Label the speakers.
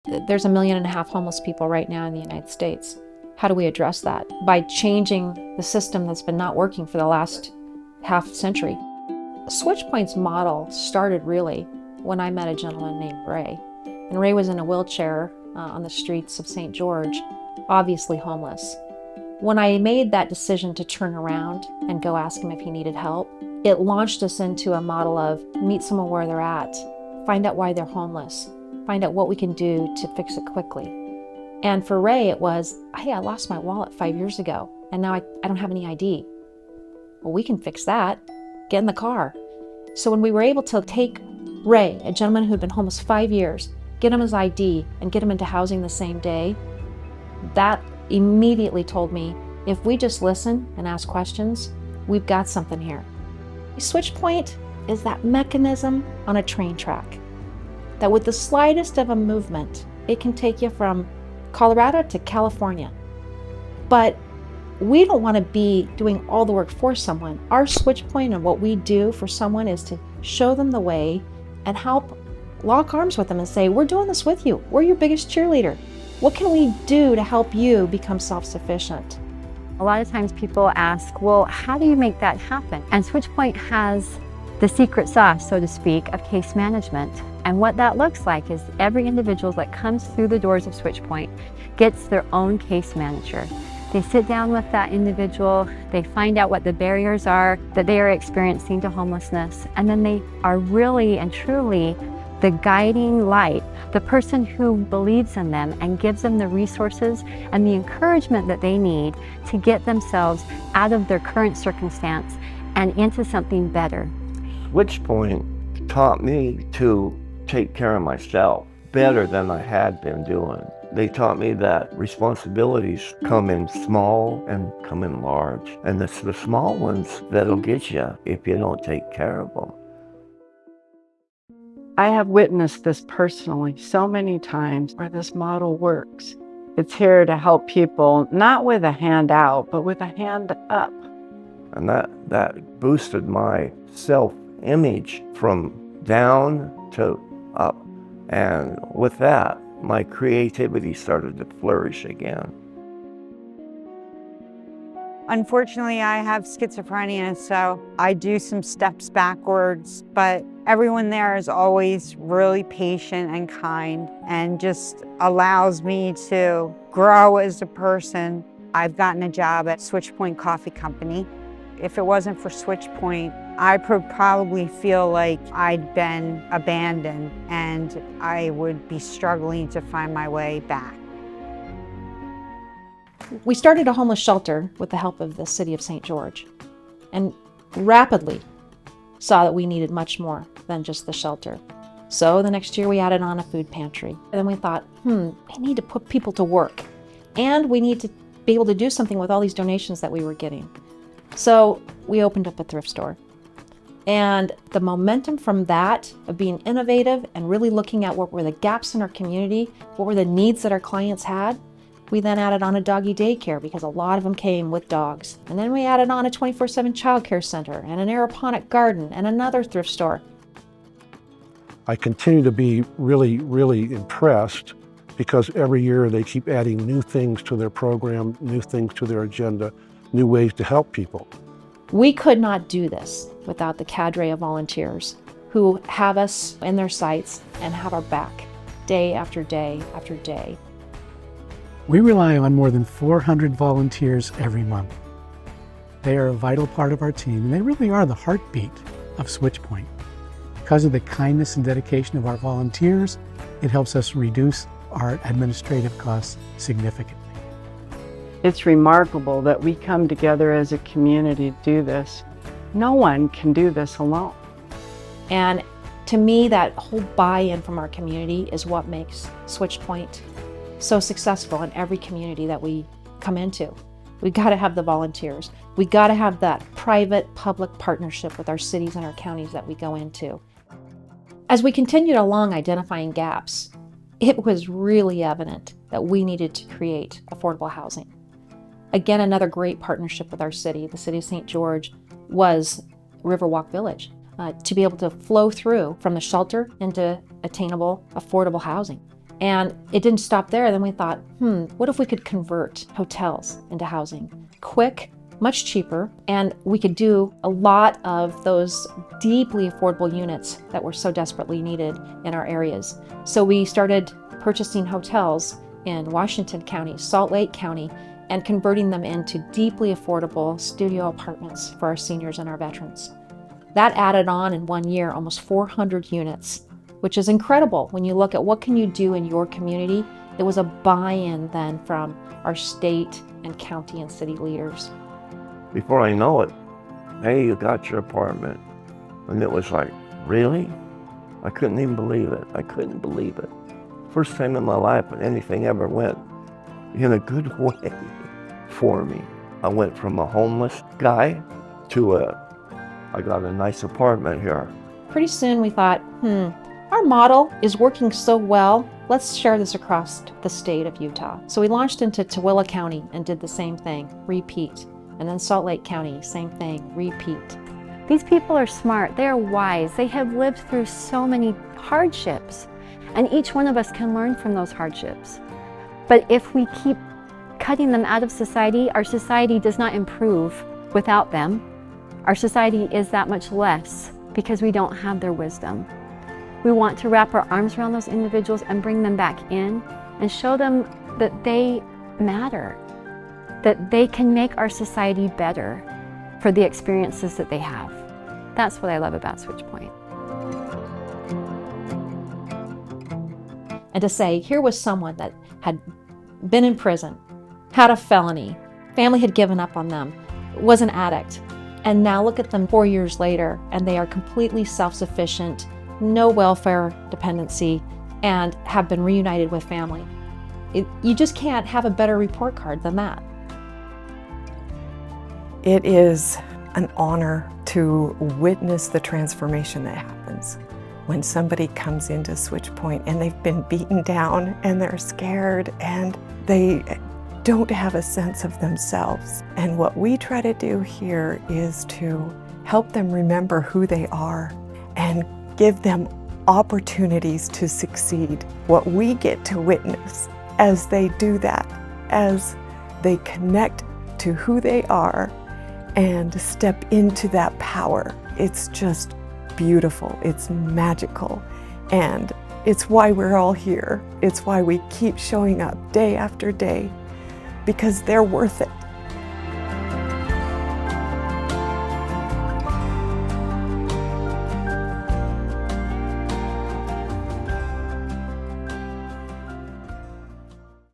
Speaker 1: There's 1.5 million homeless people right now in the United States. How do we address that? By changing the system that's been not working for the last half century. Switchpoint's model started really when I met a gentleman named Ray. And Ray was in a wheelchair on the streets of St. George, obviously homeless. When I made that decision to turn around and go ask him if he needed help, it launched us into a model of meet someone where they're at, find out why they're homeless, find out what we can do to fix it quickly. And for Ray, it was, hey, I lost my wallet 5 years ago, and now I don't have any ID. Well, we can fix that. Get in the car. So when we were able to take Ray, a gentleman who'd been homeless 5 years, get him his ID and get him into housing the same day, that immediately told me, if we just listen and ask questions, we've got something here. Switchpoint is that mechanism on a train track that with the slightest of a movement, it can take you from Colorado to California. But we don't want to be doing all the work for someone. Our Switchpoint and what we do for someone is to show them the way and help lock arms with them and say, we're doing this with you. We're your biggest cheerleader. What can we do to help you become self-sufficient?
Speaker 2: A lot of times people ask, well, how do you make that happen? And Switchpoint has the secret sauce, so to speak, of case management. And what that looks like is every individual that comes through the doors of Switchpoint gets their own case manager. They sit down with that individual, they find out what the barriers are that they are experiencing to homelessness, and then they are really and truly the guiding light, the person who believes in them and gives them the resources and the encouragement that they need to get themselves out of their current circumstance and into something better.
Speaker 3: Switchpoint taught me to take care of myself better than I had been doing. They taught me that responsibilities come in small and come in large. And it's the small ones that'll get you if you don't take care of them.
Speaker 4: I have witnessed this personally so many times where this model works. It's here to help people, not with a hand out, but with a hand up.
Speaker 3: And that boosted my self-image from down to up. And with that, my creativity started to flourish again.
Speaker 5: Unfortunately, I have schizophrenia, so I do some steps backwards, but everyone there is always really patient and kind and just allows me to grow as a person. I've gotten a job at Switchpoint Coffee Company. If it wasn't for Switchpoint, I would probably feel like I'd been abandoned and I would be struggling to find my way back.
Speaker 1: We started a homeless shelter with the help of the city of St. George and rapidly saw that we needed much more than just the shelter. So the next year we added on a food pantry. And then we thought, we need to put people to work and we need to be able to do something with all these donations that we were getting. So we opened up a thrift store. And the momentum from that of being innovative and really looking at what were the gaps in our community, what were the needs that our clients had, we then added on a doggy daycare because a lot of them came with dogs. And then we added on a 24/7 childcare center and an aeroponic garden and another thrift store.
Speaker 6: I continue to be really, really impressed because every year they keep adding new things to their program, new things to their agenda, new ways to help people.
Speaker 1: We could not do this without the cadre of volunteers who have us in their sights and have our back day after day after day.
Speaker 7: We rely on more than 400 volunteers every month. They are a vital part of our team, and they really are the heartbeat of Switchpoint. Because of the kindness and dedication of our volunteers, it helps us reduce our administrative costs significantly.
Speaker 4: It's remarkable that we come together as a community to do this. No one can do this alone.
Speaker 1: And to me, that whole buy-in from our community is what makes Switchpoint so successful in every community that we come into. We got to have the volunteers. We got to have that private-public partnership with our cities and our counties that we go into. As we continued along identifying gaps, it was really evident that we needed to create affordable housing. Again, another great partnership with our city. The city of St. George was Riverwalk Village to be able to flow through from the shelter into attainable, affordable housing. And it didn't stop there. Then we thought, what if we could convert hotels into housing? Quick, much cheaper, and we could do a lot of those deeply affordable units that were so desperately needed in our areas. So we started purchasing hotels in Washington County, Salt Lake County, and converting them into deeply affordable studio apartments for our seniors and our veterans. That added on in 1 year almost 400 units, which is incredible when you look at what can you do in your community. It was a buy-in then from our state and county and city leaders.
Speaker 3: Before I know it, hey, you got your apartment. And it was like, really? I couldn't even believe it. I couldn't believe it. First time in my life when anything ever went in a good way for me. I went from a homeless guy to I got a nice apartment here.
Speaker 1: Pretty soon we thought, our model is working so well, let's share this across the state of Utah. So we launched into Tooele County and did the same thing, repeat. And then Salt Lake County, same thing, repeat.
Speaker 2: These people are smart, they are wise, they have lived through so many hardships, and each one of us can learn from those hardships. But if we keep cutting them out of society, our society does not improve without them. Our society is that much less because we don't have their wisdom. We want to wrap our arms around those individuals and bring them back in and show them that they matter, that they can make our society better for the experiences that they have. That's what I love about Switchpoint.
Speaker 1: And to say, here was someone that had been in prison, had a felony, family had given up on them, was an addict, and now look at them 4 years later and they are completely self-sufficient, no welfare dependency, and have been reunited with family. You just can't have a better report card than that.
Speaker 8: It is an honor to witness the transformation that happens when somebody comes into Switchpoint and they've been beaten down and they're scared and they don't have a sense of themselves. And what we try to do here is to help them remember who they are and give them opportunities to succeed. What we get to witness as they do that, as they connect to who they are and step into that power, it's just beautiful, it's magical, and it's why we're all here. It's why we keep showing up day after day, because they're worth it.